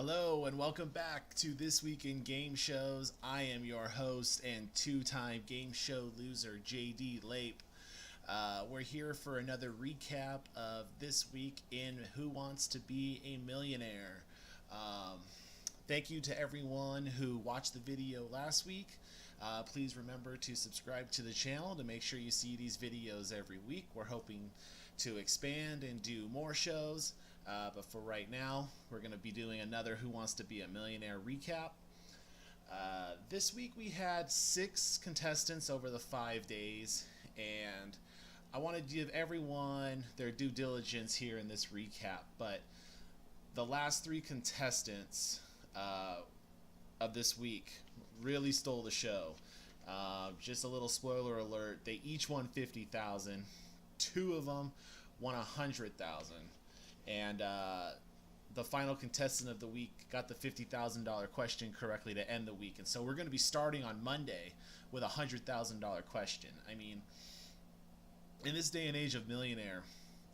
Hello and welcome back to This Week in Game Shows. I am your host and two-time game show loser, JD Lape. We're here for another recap of this week in Who Wants to Be a Millionaire. Um, Thank you to everyone who watched the video last week. Please remember to subscribe to the channel to make sure you see these videos every week. We're hoping to expand and do more shows. But for right now, we're going to be doing another Who Wants to Be a Millionaire recap. This week we had 6 contestants over the 5 days, and I want to give everyone their due diligence here in this recap. But the last 3 contestants of this week really stole the show. Just a little spoiler alert: they each won $50,000. 2 of them won $100,000. And the final contestant of the week got the $50,000 question correctly to end the week. And so we're going to be starting on Monday with a $100,000 question. I mean, in this day and age of Millionaire,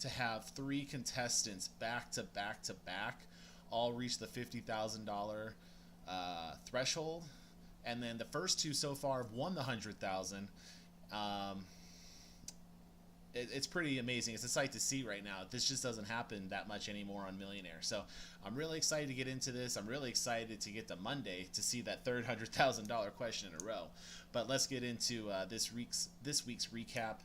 to have 3 contestants back to back to back all reach the $50,000 threshold, and then the first 2 so far have won the $100,000. It's pretty amazing. It's a sight to see right now. This just doesn't happen that much anymore on Millionaire. So I'm really excited to get into this. I'm really excited to get to Monday to see that third $100,000 question in a row. But let's get into this week's recap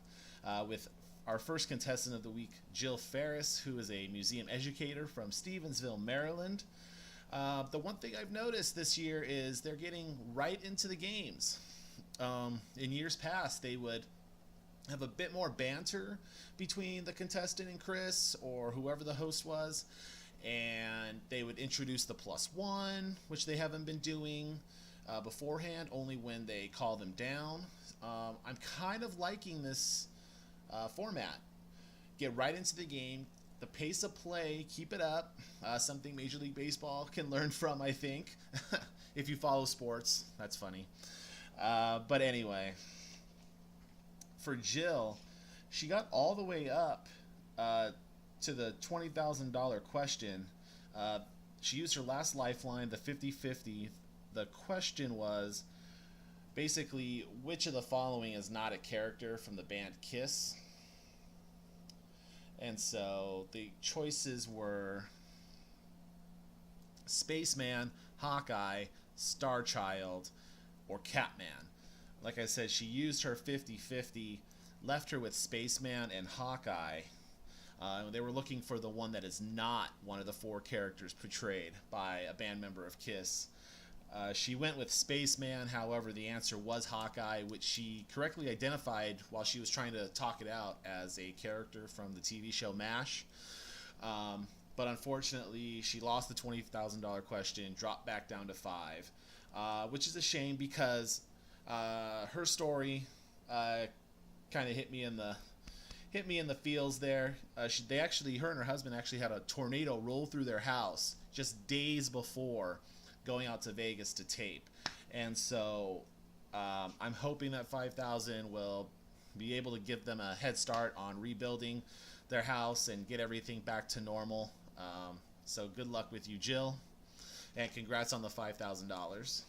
with our first contestant of the week, Jill Ferris, who is a museum educator from Stevensville, Maryland. The one thing I've noticed this year is they're getting right into the games. In years past, they would have a bit more banter between the contestant and Chris or whoever the host was, and they would introduce the +1, which they haven't been doing beforehand, only when they call them down. I'm kind of liking this format. Get right into the game, the pace of play, keep it up. Something Major League Baseball can learn from, I think. If you follow sports, that's funny. But anyway, for Jill, she got all the way up to the $20,000 question. She used her last lifeline, the 50-50. The question was basically, which of the following is not a character from the band Kiss? And so the choices were Spaceman, Hawkeye, Starchild, or Catman. Like I said, she used her 50-50, left her with Spaceman and Hawkeye. They were looking for the one that is not one of the 4 characters portrayed by a band member of Kiss. She went with Spaceman, however, the answer was Hawkeye, which she correctly identified while she was trying to talk it out as a character from the TV show MASH. But unfortunately, she lost the $20,000 question, dropped back down to 5, which is a shame because her story kind of hit me in the feels there. Her and her husband actually had a tornado roll through their house just days before going out to Vegas to tape, and so I'm hoping that 5,000 will be able to give them a head start on rebuilding their house and get everything back to normal. So good luck with you, Jill, and congrats on the $5,000.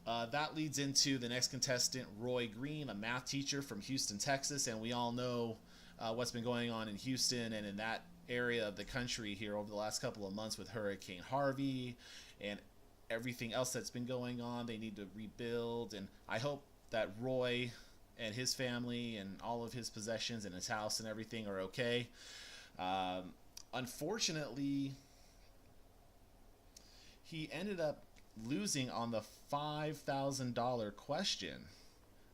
That leads into the next contestant, Roy Green, a math teacher from Houston, Texas, and we all know what's been going on in Houston and in that area of the country here over the last couple of months with Hurricane Harvey and everything else that's been going on. They need to rebuild, and I hope that Roy and his family and all of his possessions and his house and everything are okay. Unfortunately, he ended up losing on the $5,000 question,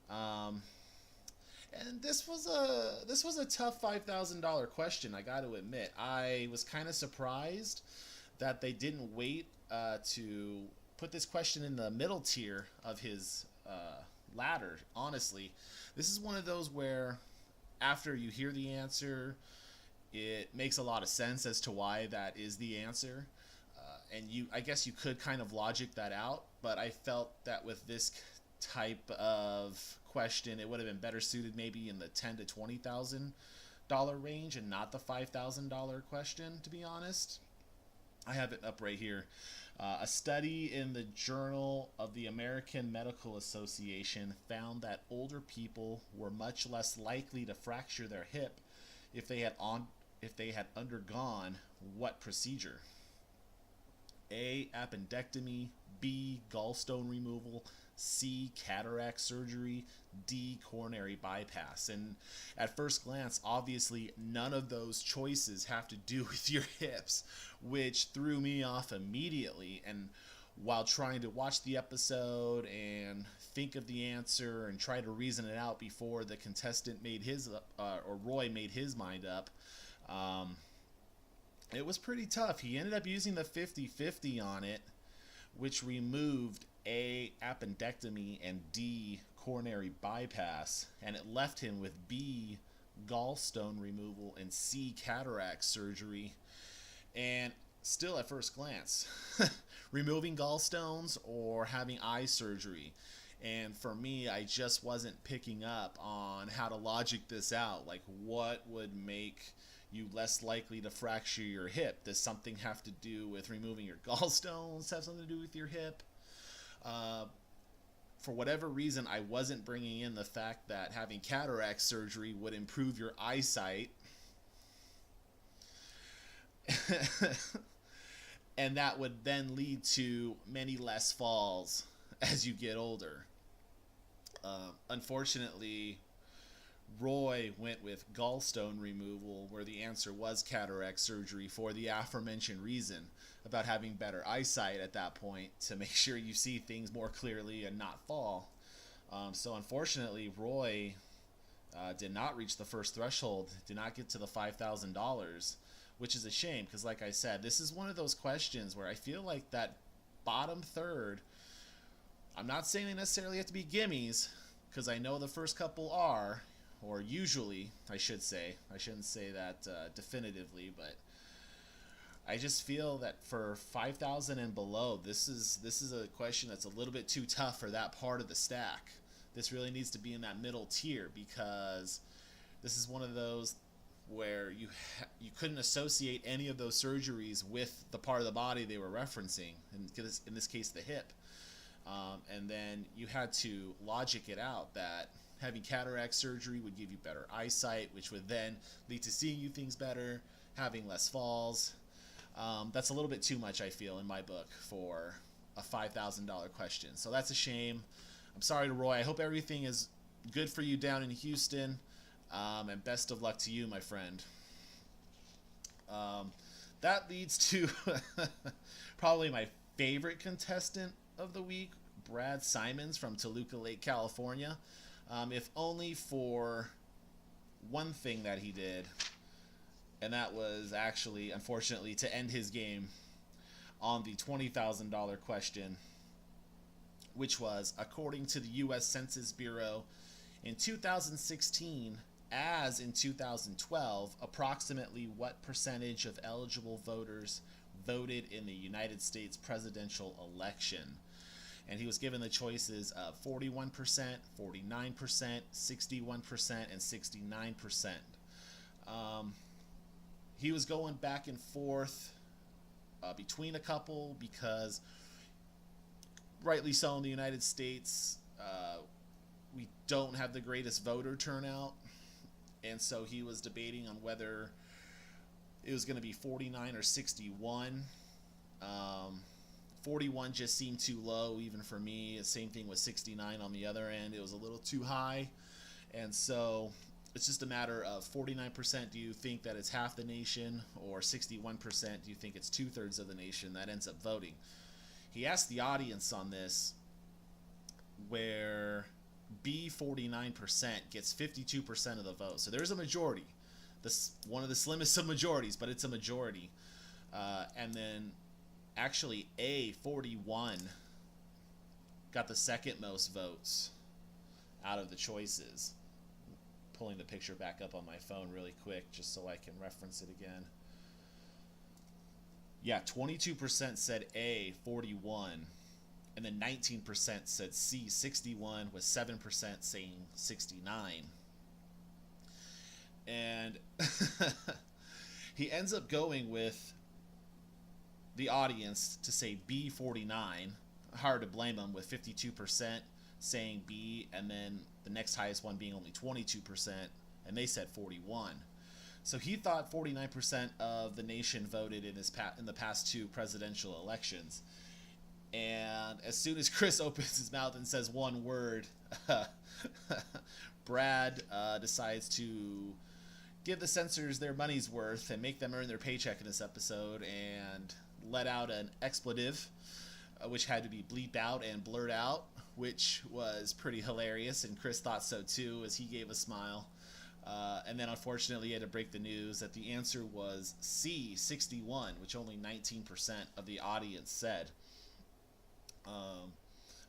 and this was a tough $5,000 question. I got to admit, I was kind of surprised that they didn't wait to put this question in the middle tier of his ladder. Honestly, this is one of those where after you hear the answer, it makes a lot of sense as to why that is the answer. And I guess you could kind of logic that out, but I felt that with this type of question, it would have been better suited maybe in the $10,000 to $20,000 range and not the $5,000 question, to be honest. I have it up right here. A study in the Journal of the American Medical Association found that older people were much less likely to fracture their hip if they had undergone what procedure? A. Appendectomy. B. Gallstone removal. C. Cataract surgery. D. Coronary bypass. And at first glance, obviously, none of those choices have to do with your hips, which threw me off immediately. And while trying to watch the episode and think of the answer and try to reason it out before the contestant made his or Roy made his mind up, it was pretty tough. He ended up using the 50-50 on it, which removed A, appendectomy, and D, coronary bypass, and it left him with B, gallstone removal, and C, cataract surgery. And still at first glance, removing gallstones or having eye surgery. And for me, I just wasn't picking up on how to logic this out. Like, what would make you less likely to fracture your hip? Does something have to do with removing your gallstones? Have something to do with your hip? For whatever reason, I wasn't bringing in the fact that having cataract surgery would improve your eyesight. And that would then lead to many less falls as you get older. Unfortunately, Roy went with gallstone removal, where the answer was cataract surgery for the aforementioned reason about having better eyesight at that point to make sure you see things more clearly and not fall. So unfortunately, Roy did not reach the first threshold, did not get to the $5,000, which is a shame because, like I said, this is one of those questions where I feel like that bottom third, I'm not saying they necessarily have to be gimmies, because I know the first couple are, or usually, I should say. I shouldn't say that definitively, but I just feel that for 5,000 and below, this is a question that's a little bit too tough for that part of the stack. This really needs to be in that middle tier, because this is one of those where you couldn't associate any of those surgeries with the part of the body they were referencing, in this case the hip. And then you had to logic it out that having cataract surgery would give you better eyesight, which would then lead to seeing you things better, having less falls. That's a little bit too much, I feel, in my book for a $5,000 question. So that's a shame. I'm sorry to Roy. I hope everything is good for you down in Houston, and best of luck to you, my friend. That leads to probably my favorite contestant of the week, Brad Simons from Toluca Lake, California. If only for one thing that he did, and that was actually, unfortunately, to end his game on the $20,000 question, which was, according to the U.S. Census Bureau, in 2016, as in 2012, approximately what percentage of eligible voters voted in the United States presidential election? And he was given the choices of 41%, 49%, 61%, and 69%. He was going back and forth between a couple because, rightly so, in the United States, we don't have the greatest voter turnout. And so he was debating on whether it was going to be 49 or 61. 41 just seemed too low, even for me. The same thing with 69 on the other end. It was a little too high. And so it's just a matter of 49%, do you think that it's half the nation, or 61%, do you think it's 2/3 of the nation that ends up voting? He asked the audience on this, where B, 49%, gets 52% of the vote. So there's a majority. This one of the slimmest of majorities, but it's a majority. And then actually A, 41, got the second most votes out of the choices. Pulling the picture back up on my phone really quick just so I can reference it again. Yeah, 22% said A, 41, and then 19% said C, 61, with 7% saying 69. And he ends up going with the audience to say B49. Hard to blame them with 52% saying B, and then the next highest one being only 22%, and they said 41. So he thought 49% of the nation voted in the past two presidential elections. And as soon as Chris opens his mouth and says one word, Brad decides to give the censors their money's worth and make them earn their paycheck in this episode, and let out an expletive, which had to be bleeped out and blurred out, which was pretty hilarious, and Chris thought so too, as he gave a smile. And then unfortunately he had to break the news that the answer was C, 61, which only 19% of the audience said.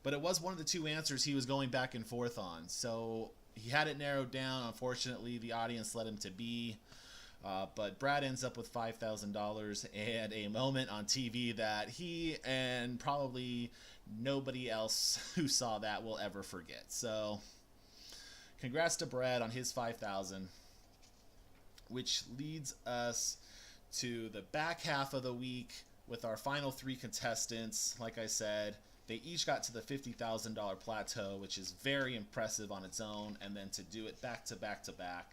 But it was one of the two answers he was going back and forth on. So he had it narrowed down. Unfortunately, the audience led him to B. But Brad ends up with $5,000 and a moment on TV that he and probably nobody else who saw that will ever forget. So congrats to Brad on his $5,000, which leads us to the back half of the week with our final three contestants. Like I said, they each got to the $50,000 plateau, which is very impressive on its own, and then to do it back to back to back.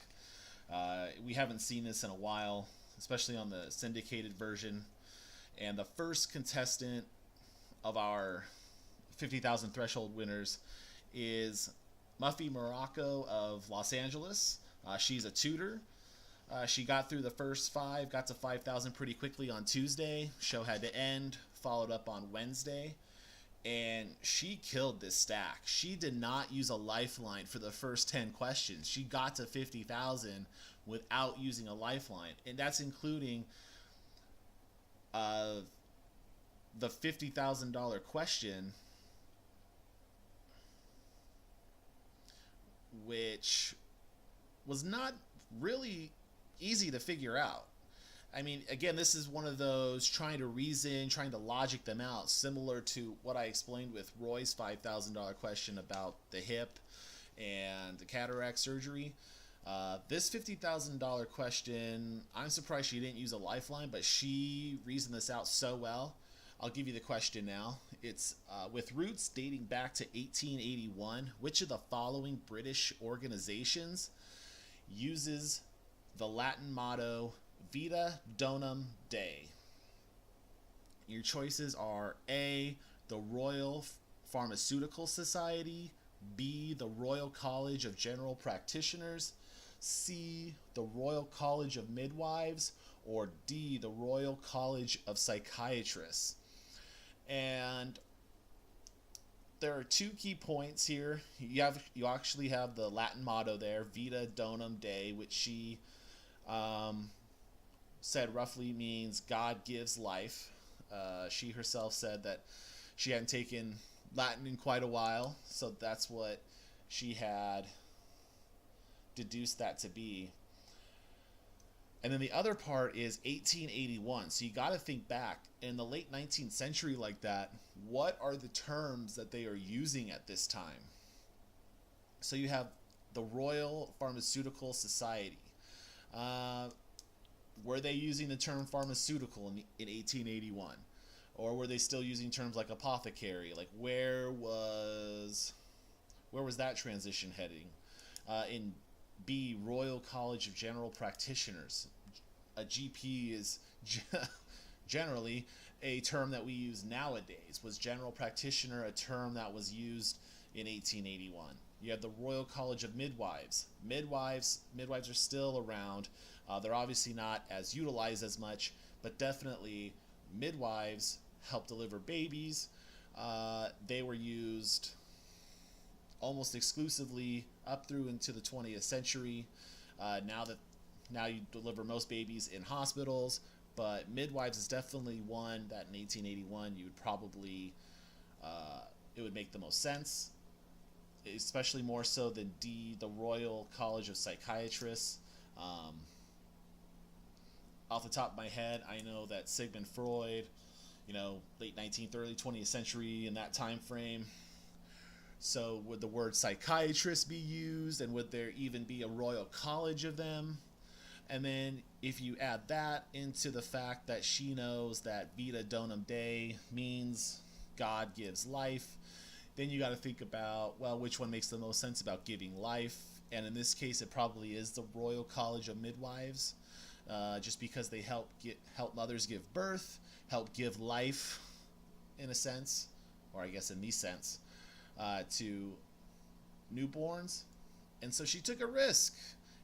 We haven't seen this in a while, especially on the syndicated version. And the first contestant of our 50,000 threshold winners is Muffy Morocco of Los Angeles. She's a tutor. She got through the first five, got to 5,000 pretty quickly on Tuesday. Show had to end, followed up on Wednesday. And she killed this stack. She did not use a lifeline for the first 10 questions. She got to 50,000 without using a lifeline. And that's including the $50,000 question, which was not really easy to figure out. I mean, again, this is one of those trying to reason, trying to logic them out, similar to what I explained with Roy's $5,000 question about the hip and the cataract surgery. This $50,000 question, I'm surprised she didn't use a lifeline, but she reasoned this out so well. I'll give you the question now. It's with roots dating back to 1881, which of the following British organizations uses the Latin motto Vita Donum Dei? Your choices are A, the Royal Pharmaceutical Society, B, the Royal College of General Practitioners, C, the Royal College of Midwives, or D, the Royal College of Psychiatrists. And there are two key points here. You actually have the Latin motto there, Vita Donum Dei, which she said roughly means God gives life. She herself said that she hadn't taken Latin in quite a while, so that's what she had deduced that to be. And then the other part is 1881. So you got to think back in the late 19th century like that, what are the terms that they are using at this time? So you have the Royal Pharmaceutical Society. Were they using the term pharmaceutical in 1881? Or were they still using terms like apothecary? Like where was that transition heading? In B, Royal College of General Practitioners. A GP is generally a term that we use nowadays. Was general practitioner a term that was used in 1881? You have the Royal College of Midwives. Midwives are still around. They're obviously not as utilized as much, but definitely midwives help deliver babies. They were used almost exclusively up through into the 20th century. Now you deliver most babies in hospitals, but midwives is definitely one that in 1881 you would probably it would make the most sense, especially more so than D, the Royal College of Psychiatrists. Off the top of my head, I know that Sigmund Freud, late 19th, early 20th century in that time frame. So would the word psychiatrist be used, and would there even be a Royal College of them? And then if you add that into the fact that she knows that Vita Donum Dei means God gives life, then you got to think about, well, which one makes the most sense about giving life? And in this case, it probably is the Royal College of Midwives, just because they help mothers give birth, help give life, in a sense, or I guess in the sense, to newborns. And so she took a risk,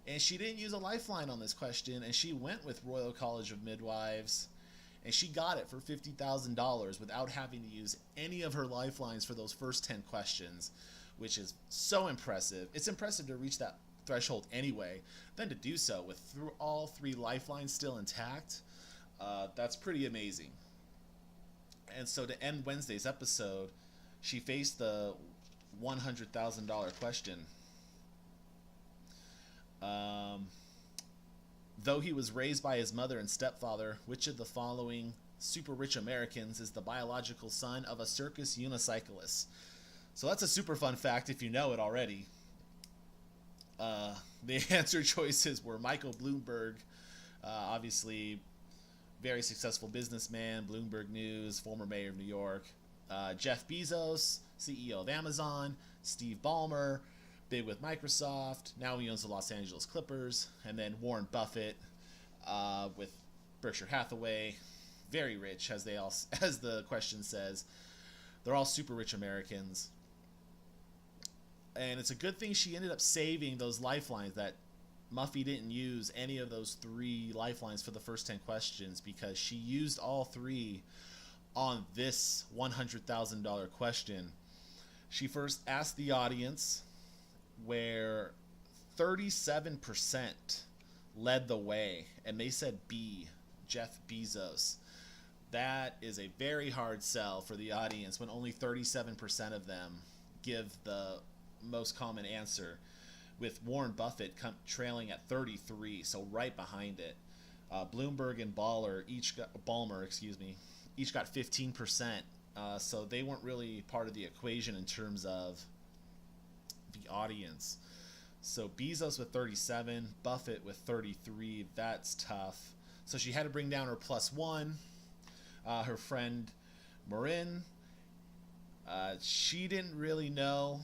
and she didn't use a lifeline on this question, and she went with Royal College of Midwives, and she got it for $50,000 without having to use any of her lifelines for those first 10 questions, which is so impressive. It's impressive to reach that threshold anyway, then to do so with all 3 lifelines still intact, that's pretty amazing. And so to end Wednesday's episode, she faced the $100,000 question. Though he was raised by his mother and stepfather, which of the following super rich Americans is the biological son of a circus unicyclist? So that's a super fun fact if you know it already. The answer choices were Michael Bloomberg, obviously very successful businessman, Bloomberg News, former mayor of New York, Jeff Bezos, CEO of Amazon, Steve Ballmer, big with Microsoft, now he owns the Los Angeles Clippers, and then Warren Buffett with Berkshire Hathaway, very rich, as the question says. They're all super rich Americans. And it's a good thing she ended up saving those lifelines, that Muffy didn't use any of those 3 lifelines for the first 10 questions, because she used all 3 on this $100,000 question. She first asked the audience, where 37% led the way, and they said B, Jeff Bezos. That is a very hard sell for the audience when only 37% of them give the most common answer, with Warren Buffett trailing at 33, so right behind it. Bloomberg and Ballmer each got 15%, so they weren't really part of the equation in terms of the audience. So Bezos with 37, Buffett with 33, that's tough. So she had to bring down her +1. Her friend Marin, she didn't really know.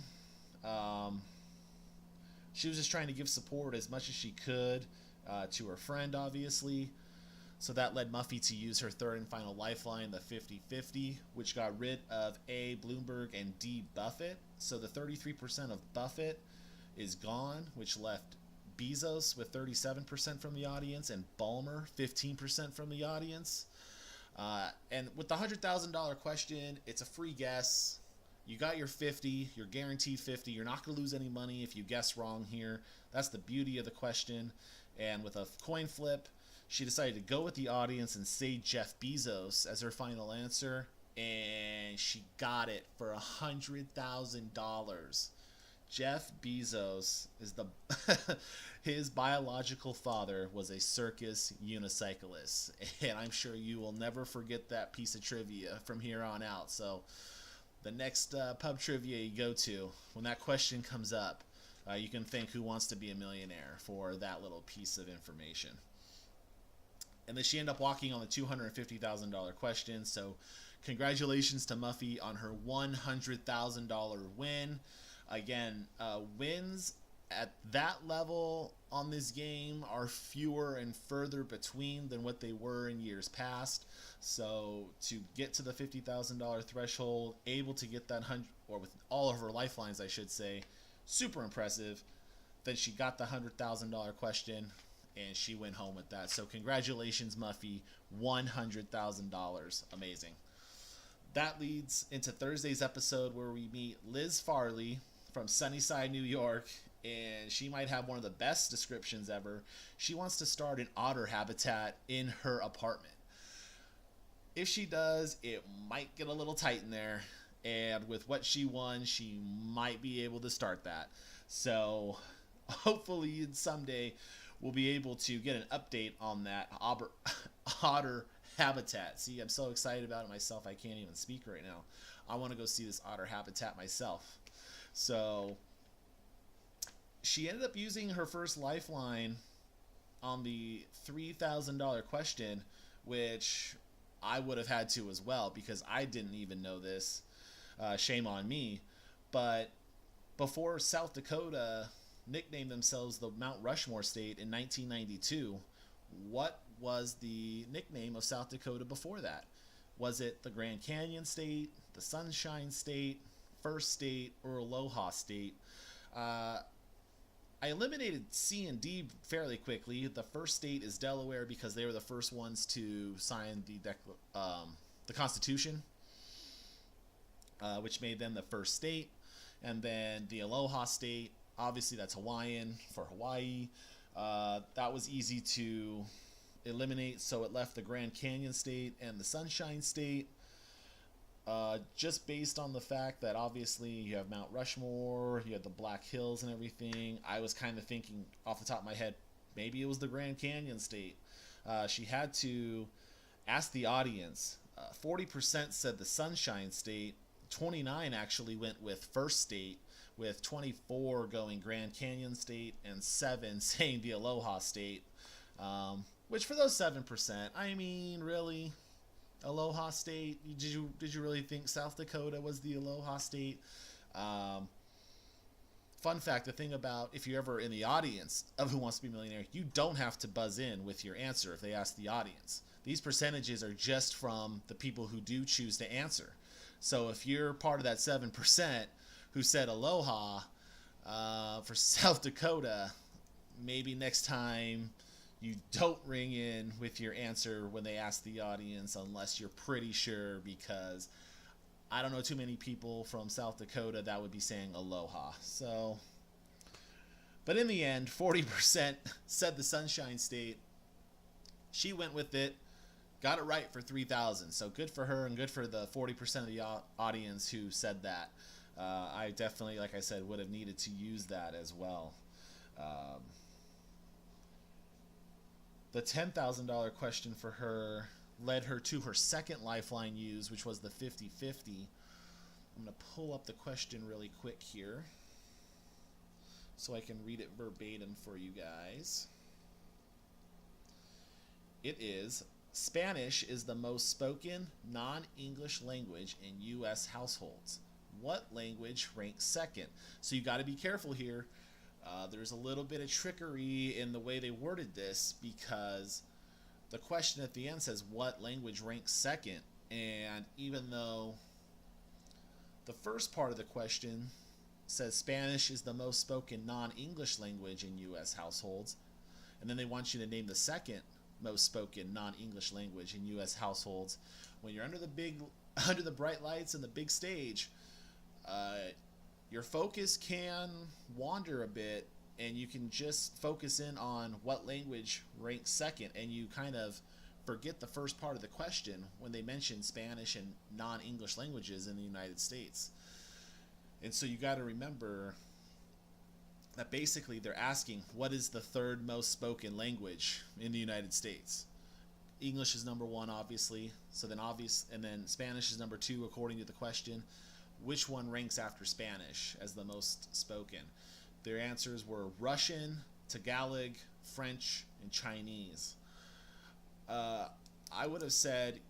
She was just trying to give support as much as she could to her friend, obviously. So that led Muffy to use her third and final lifeline, the 50-50, which got rid of A, Bloomberg, and D, Buffett. So the 33% of Buffett is gone, which left Bezos with 37% from the audience and Ballmer 15% from the audience. And with the $100,000 question, it's a free guess. You got your 50, you're guaranteed 50. You're not going to lose any money if you guess wrong here. That's the beauty of the question. And with a coin flip, she decided to go with the audience and say Jeff Bezos as her final answer. And she got it for $100,000. Jeff Bezos is his biological father was a circus unicyclist. And I'm sure you will never forget that piece of trivia from here on out. So the next pub trivia you go to, when that question comes up, you can thank Who Wants to Be a Millionaire for that little piece of information. And then she ended up walking on the $250,000 question. So congratulations to Muffy on her $100,000 win. Again, wins at that level on this game are fewer and further between than what they were in years past. So to get to the $50,000 threshold, able to get that 100, or with all of her lifelines, I should say, super impressive. Then she got the $100,000 question, and she went home with that. So congratulations, Muffy, $100,000, amazing. That leads into Thursday's episode, where we meet Liz Farley from Sunnyside, New York, and she might have one of the best descriptions ever. She wants to start an otter habitat in her apartment. If she does, it might get a little tight in there, and with what she won, she might be able to start that. So hopefully someday we'll be able to get an update on that otter habitat. See, I'm so excited about it myself, I can't even speak right now. I want to go see this otter habitat myself. So she ended up using her first lifeline on the $3,000 question, which I would have had to as well because I didn't even know this. Shame on me. But before South Dakota nicknamed themselves the Mount Rushmore State in 1992, what was the nickname of South Dakota before that? Was it the Grand Canyon State, the Sunshine State, First State, or Aloha State? I eliminated C and D fairly quickly. The first state is Delaware because they were the first ones to sign the Constitution, which made them the first state. And then the Aloha State, obviously that's Hawaiian for Hawaii. That was easy to eliminate, so it left the Grand Canyon State and the Sunshine State. Just based on the fact that obviously you have Mount Rushmore, you have the Black Hills and everything, I was kind of thinking off the top of my head, maybe it was the Grand Canyon State. She had to ask the audience. 40% said the Sunshine State, 29 actually went with First State, with 24 going Grand Canyon State, and 7 saying the Aloha State. Which for those 7%, I mean, really? Aloha State? Did you really think South Dakota was the Aloha State? Fun fact, the thing about if you're ever in the audience of Who Wants to Be a Millionaire, you don't have to buzz in with your answer if they ask the audience. These percentages are just from the people who do choose to answer. So if you're part of that 7% who said Aloha for South Dakota, maybe next time you don't ring in with your answer when they ask the audience unless you're pretty sure, because I don't know too many people from South Dakota that would be saying Aloha. So, but in the end, 40% said the Sunshine State. She went with it, got it right for 3,000. So good for her and good for the 40% of the audience who said that. I definitely, like I said, would have needed to use that as well. The $10,000 question for her led her to her second lifeline use, which was the 50-50. I'm going to pull up the question really quick here so I can read it verbatim for you guys. It is, Spanish is the most spoken non-English language in U.S. households. What language ranks second? So you got to be careful here. There's a little bit of trickery in the way they worded this, because the question at the end says what language ranks second, and even though the first part of the question says Spanish is the most spoken non-English language in U.S. households, and then they want you to name the second most spoken non-English language in U.S. households, when you're under the bright lights and the big stage, your focus can wander a bit, and you can just focus in on what language ranks second, and you kind of forget the first part of the question when they mention Spanish and non-English languages in the United States. And so you got to remember that basically they're asking what is the third most spoken language in the United States. English is number one, obviously, and then Spanish is number two according to the question. Which one ranks after Spanish as the most spoken? Their answers were Russian, Tagalog, French, and Chinese. I would have said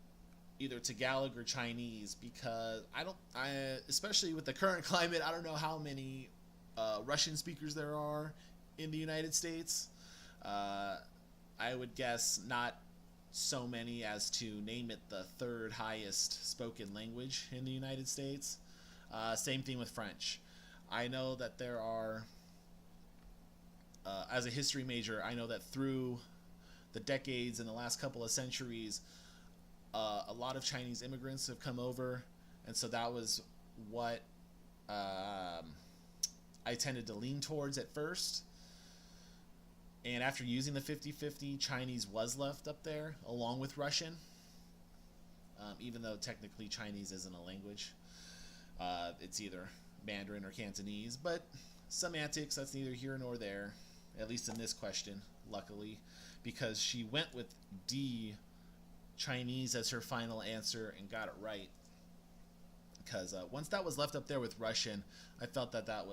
either Tagalog or Chinese, because especially with the current climate, I don't know how many Russian speakers there are in the United States. I would guess not so many as to name it the third highest spoken language in the United States. Same thing with French. I know that there are, as a history major, I know that through the decades and the last couple of centuries, a lot of Chinese immigrants have come over, and so that was what I tended to lean towards at first. And after using the 50-50, Chinese was left up there along with Russian, even though technically Chinese isn't a language. It's either Mandarin or Cantonese, but semantics, that's neither here nor there, at least in this question, luckily, because she went with D, Chinese, as her final answer and got it right. Because once that was left up there with Russian, I felt that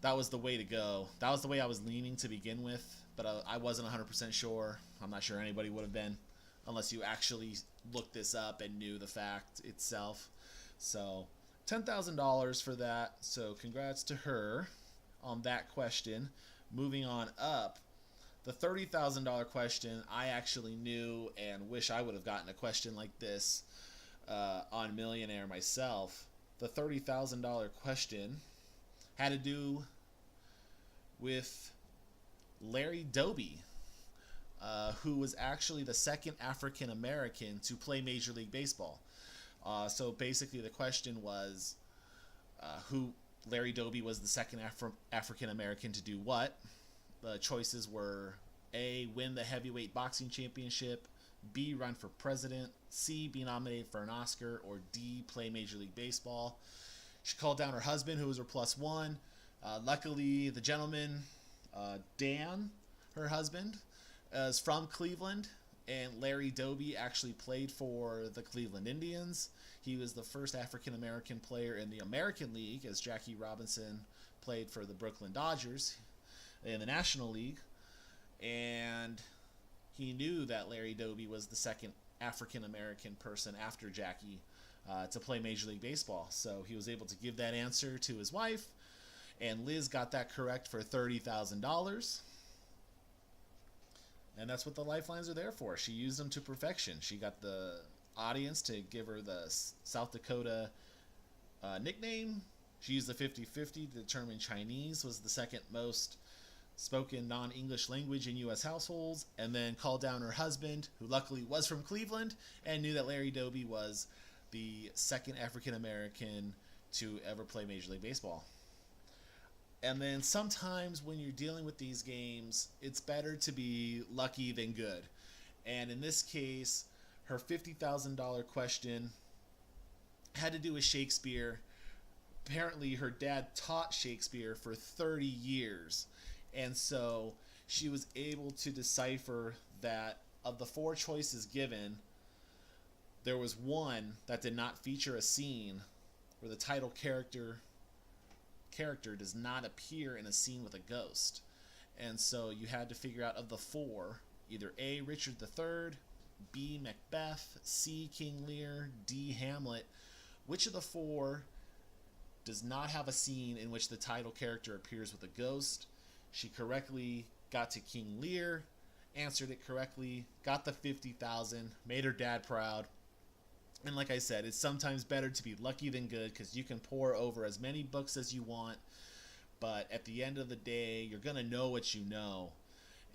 that was the way to go. That was the way I was leaning to begin with, but I wasn't 100% sure. I'm not sure anybody would have been, unless you actually looked this up and knew the fact itself. So $10,000 for that. So congrats to her on that question. Moving on up, the $30,000 question, I actually knew and wish I would have gotten a question like this on Millionaire myself. The $30,000 question had to do with Larry Doby, who was actually the second African American to play Major League Baseball. So basically the question was, who Larry Doby was the second African American to do what? The choices were A, win the heavyweight boxing championship, B, run for president, C, be nominated for an Oscar, or D, play Major League Baseball. She called down her husband, who was her plus one. Luckily, the gentleman, Dan, her husband, is from Cleveland, and Larry Doby actually played for the Cleveland Indians. He was the first African-American player in the American League, as Jackie Robinson played for the Brooklyn Dodgers in the National League. And he knew that Larry Doby was the second African-American person after Jackie to play Major League Baseball. So he was able to give that answer to his wife, and Liz got that correct for $30,000. And that's what the lifelines are there for. She used them to perfection. She got the audience to give her the South Dakota nickname. She used the 50-50 to determine Chinese was the second most spoken non-English language in U.S. households, and then called down her husband, who luckily was from Cleveland, and knew that Larry Doby was the second African-American to ever play Major League Baseball. And then sometimes when you're dealing with these games, it's better to be lucky than good. And in this case, her $50,000 question had to do with Shakespeare. Apparently, her dad taught Shakespeare for 30 years. And so she was able to decipher that of the four choices given, there was one that did not feature a scene where the title character does not appear in a scene with a ghost. And so you had to figure out of the four, either A, Richard III, B, Macbeth, C, King Lear, D, Hamlet, which of the four does not have a scene in which the title character appears with a ghost. She correctly got to King Lear, answered it correctly, got the $50,000, made her dad proud. And like I said, it's sometimes better to be lucky than good, because you can pour over as many books as you want, but at the end of the day, you're going to know what you know.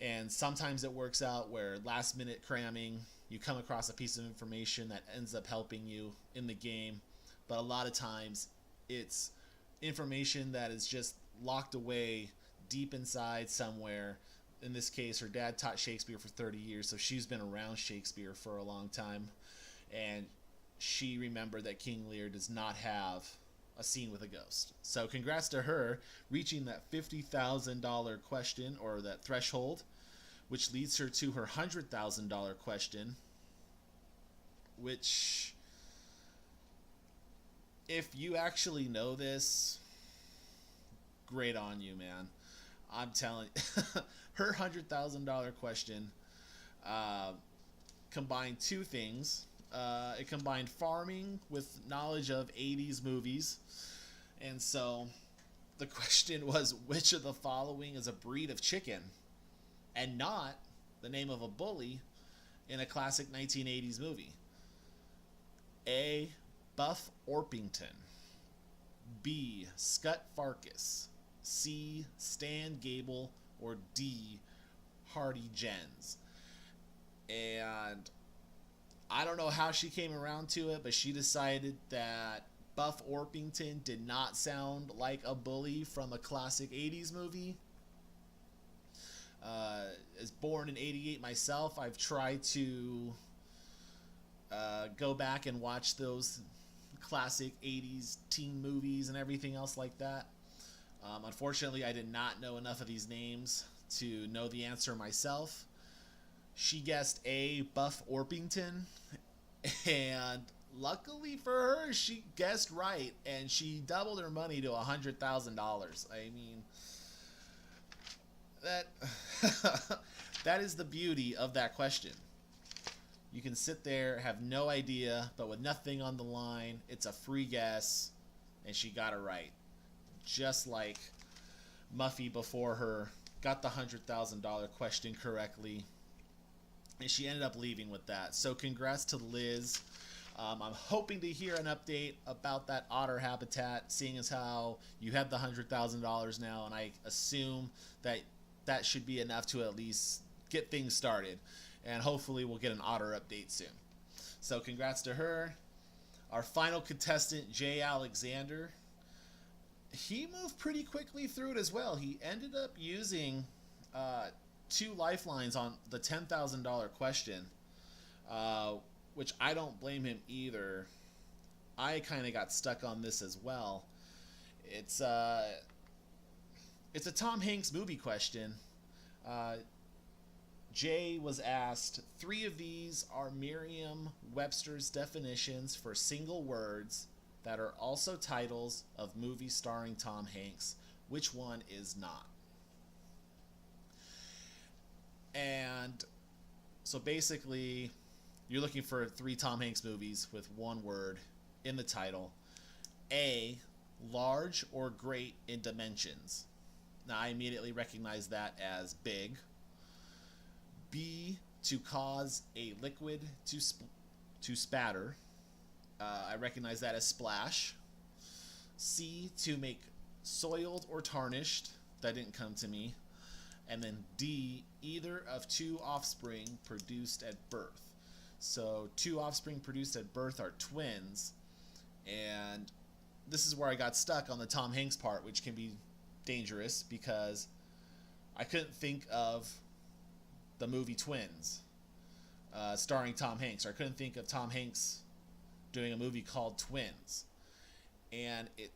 And sometimes it works out where last minute cramming, you come across a piece of information that ends up helping you in the game. But a lot of times it's information that is just locked away deep inside somewhere. In this case, her dad taught Shakespeare for 30 years, so she's been around Shakespeare for a long time. And she remembered that King Lear does not have a scene with a ghost. So congrats to her reaching that $50,000 question, or that threshold, which leads her to her $100,000 question, which, if you actually know this, great on you, man. I'm telling you, her $100,000 question combined two things. It combined farming with knowledge of 80s movies. And so the question was, which of the following is a breed of chicken and not the name of a bully in a classic 1980s movie? A, Buff Orpington. B, Scut Farkas. C, Stan Gable. Or D, Hardy Jens. And I don't know how she came around to it, but she decided that Buff Orpington did not sound like a bully from a classic 80s movie. As born in 88 myself, I've tried to go back and watch those classic 80s teen movies and everything else like that. Unfortunately, I did not know enough of these names to know the answer myself. She guessed A, Buff Orpington, and luckily for her, she guessed right, and she doubled her money to $100,000. I mean, that that is the beauty of that question. You can sit there, have no idea, but with nothing on the line, it's a free guess, and she got it right. Just like Muffy before her got the $100,000 question correctly, and she ended up leaving with that. So congrats to Liz. I'm hoping to hear an update about that otter habitat, seeing as how you have the $100,000 now, and I assume that that should be enough to at least get things started. And hopefully we'll get an otter update soon. So congrats to her. Our final contestant, Jay Alexander, he moved pretty quickly through it as well. He ended up using 2 lifelines on the $10,000 question, which I don't blame him either. I kind of got stuck on this as well. It's a Tom Hanks movie question. Jay was asked, 3 of these are Merriam-Webster's definitions for single words that are also titles of movies starring Tom Hanks. Which one is not? And so basically, you're looking for 3 Tom Hanks movies with one word in the title. A, large or great in dimensions. Now, I immediately recognize that as big. B, to cause a liquid to spatter. I recognize that as splash. C, to make soiled or tarnished. That didn't come to me. And then D, either of 2 offspring produced at birth. So 2 offspring produced at birth are twins. And this is where I got stuck on the Tom Hanks part, which can be dangerous because I couldn't think of the movie Twins starring Tom Hanks. Or I couldn't think of Tom Hanks doing a movie called Twins. And it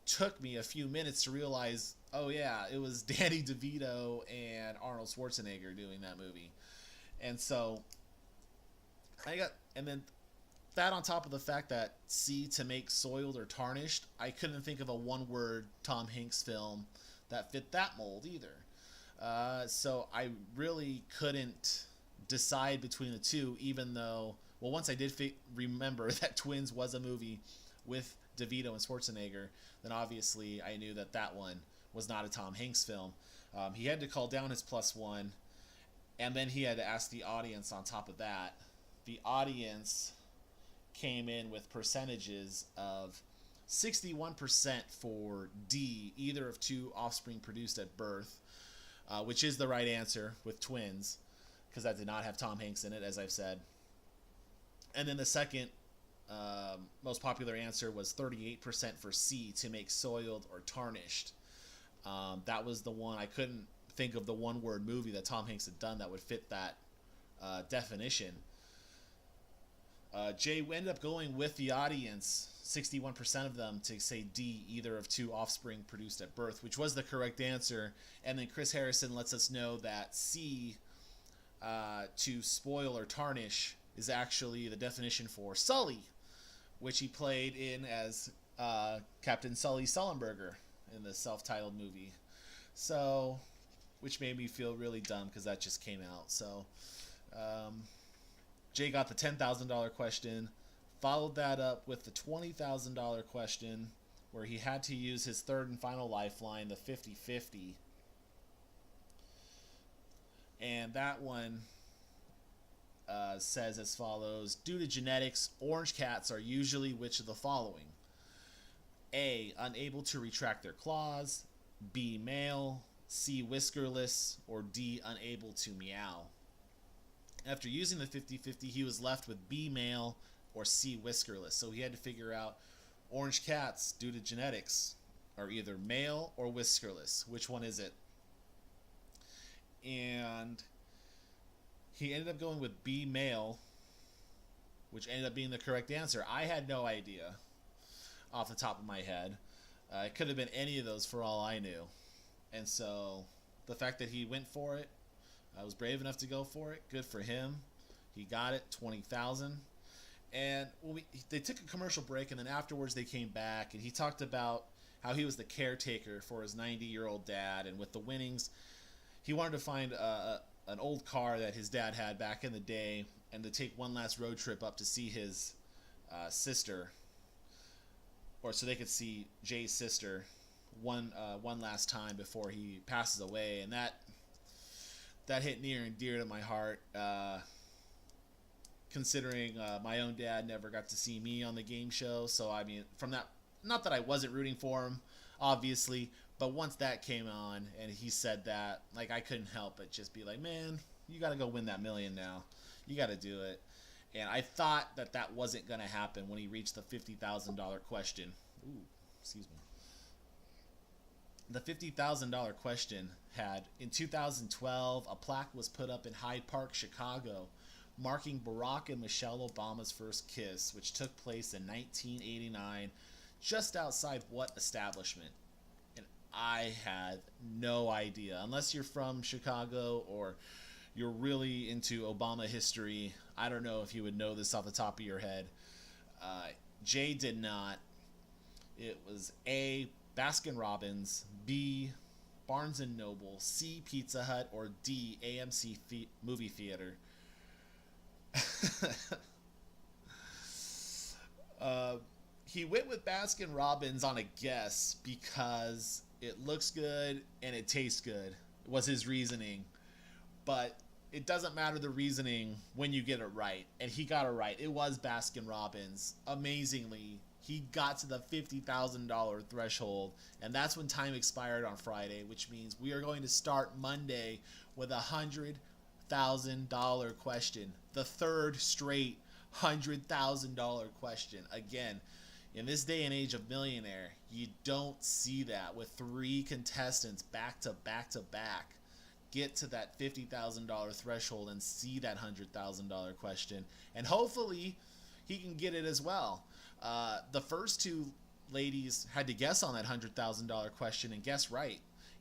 took me a few minutes to realize, oh yeah, it was Danny DeVito and Arnold Schwarzenegger doing that movie. And so and then that on top of the fact that C, to make soiled or tarnished, I couldn't think of a one-word Tom Hanks film that fit that mold either. So I really couldn't decide between the 2, even though, well, once I did remember that Twins was a movie with DeVito and Schwarzenegger, then obviously I knew that that one was not a Tom Hanks film. He had to call down his +1, and then he had to ask the audience on top of that. The audience came in with percentages of 61% for D, either of 2 offspring produced at birth, which is the right answer with Twins, because that did not have Tom Hanks in it, as I've said. And then the second most popular answer was 38% for C, to make soiled or tarnished. That was the one. I couldn't think of the one-word movie that Tom Hanks had done that would fit that definition. Jay ended up going with the audience, 61% of them, to say D, either of 2 offspring produced at birth, which was the correct answer. And then Chris Harrison lets us know that C, to spoil or tarnish, is actually the definition for Sully, which he played in as Captain Sully Sullenberger in the self-titled movie. So, which made me feel really dumb because that just came out. So, Jay got the $10,000 question, followed that up with the $20,000 question, where he had to use his third and final lifeline, the 50-50. And that one says as follows: due to genetics, orange cats are usually which of the following? A, unable to retract their claws. B, male. C, whiskerless. Or D, unable to meow. After using the 50-50, he was left with B, male, or C, whiskerless. So he had to figure out orange cats, due to genetics, are either male or whiskerless. Which one is it? And he ended up going with B, male, which ended up being the correct answer. I had no idea off the top of my head. It could have been any of those for all I knew. And so the fact that he went for it, I was brave enough to go for it. Good for him. He got it, 20,000. And they took a commercial break, and then afterwards they came back, and he talked about how he was the caretaker for his 90-year-old dad, and with the winnings, he wanted to find an old car that his dad had back in the day, and to take one last road trip up to see his sister, or so they could see Jay's sister one last time before he passes away, and that hit near and dear to my heart. Considering my own dad never got to see me on the game show, so I mean, from that, not that I wasn't rooting for him, obviously, but once that came on and he said that, like, I couldn't help but just be like, man, you got to go win that million now. You got to do it. And I thought that wasn't going to happen when he reached the $50,000 question. Ooh, excuse me. The $50,000 question had, in 2012, a plaque was put up in Hyde Park, Chicago, marking Barack and Michelle Obama's first kiss, which took place in 1989, just outside what establishment? And I had no idea. Unless you're from Chicago or you're really into Obama history, I don't know if you would know this off the top of your head. Jay did not. It was A, Baskin Robbins, B, Barnes & Noble, C, Pizza Hut, or D, AMC movie theater. He went with Baskin Robbins on a guess because it looks good and it tastes good, was his reasoning. But it doesn't matter the reasoning when you get it right. And he got it right. It was Baskin Robbins. Amazingly, he got to the $50,000 threshold, and that's when time expired on Friday, which means we are going to start Monday with a $100,000 question, the third straight $100,000 question. Again, in this day and age of Millionaire, you don't see that with three contestants back to back to back get to that $50,000 threshold and see that $100,000 question, and hopefully he can get it as well. The first two ladies had to guess on that $100,000 question and guess right,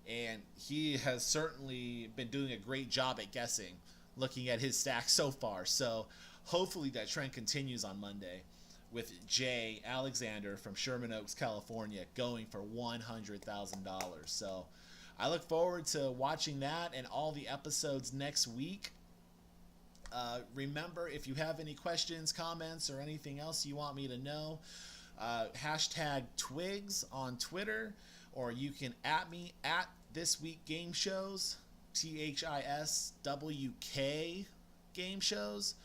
and he has certainly been doing a great job at guessing, looking at his stack so far. So hopefully that trend continues on Monday with Jay Alexander from Sherman Oaks, California, going for $100,000. So I look forward to watching that and all the episodes next week. Remember, if you have any questions, comments, or anything else you want me to know, hashtag TWIGS on Twitter, or you can at me at This Week Game Shows, THISWK Game Shows,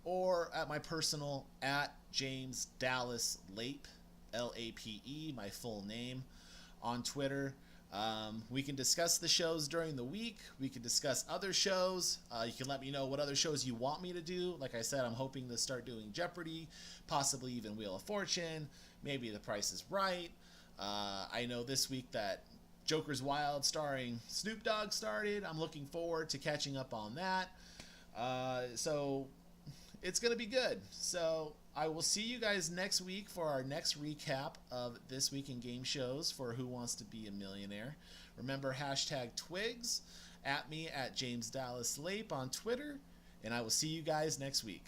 or at my personal at James Dallas Lape, Lape, my full name, on Twitter. We can discuss the shows during the week. We can discuss other shows. You can let me know what other shows you want me to do. Like I said, I'm hoping to start doing Jeopardy, possibly even Wheel of Fortune, maybe The Price is Right. I know this week that Joker's Wild starring Snoop Dogg started. I'm looking forward to catching up on that. So it's going to be good. So I will see you guys next week for our next recap of This Week in Game Shows for Who Wants to Be a Millionaire. Remember, hashtag TWIGS, at me at James Dallas Lape on Twitter, and I will see you guys next week.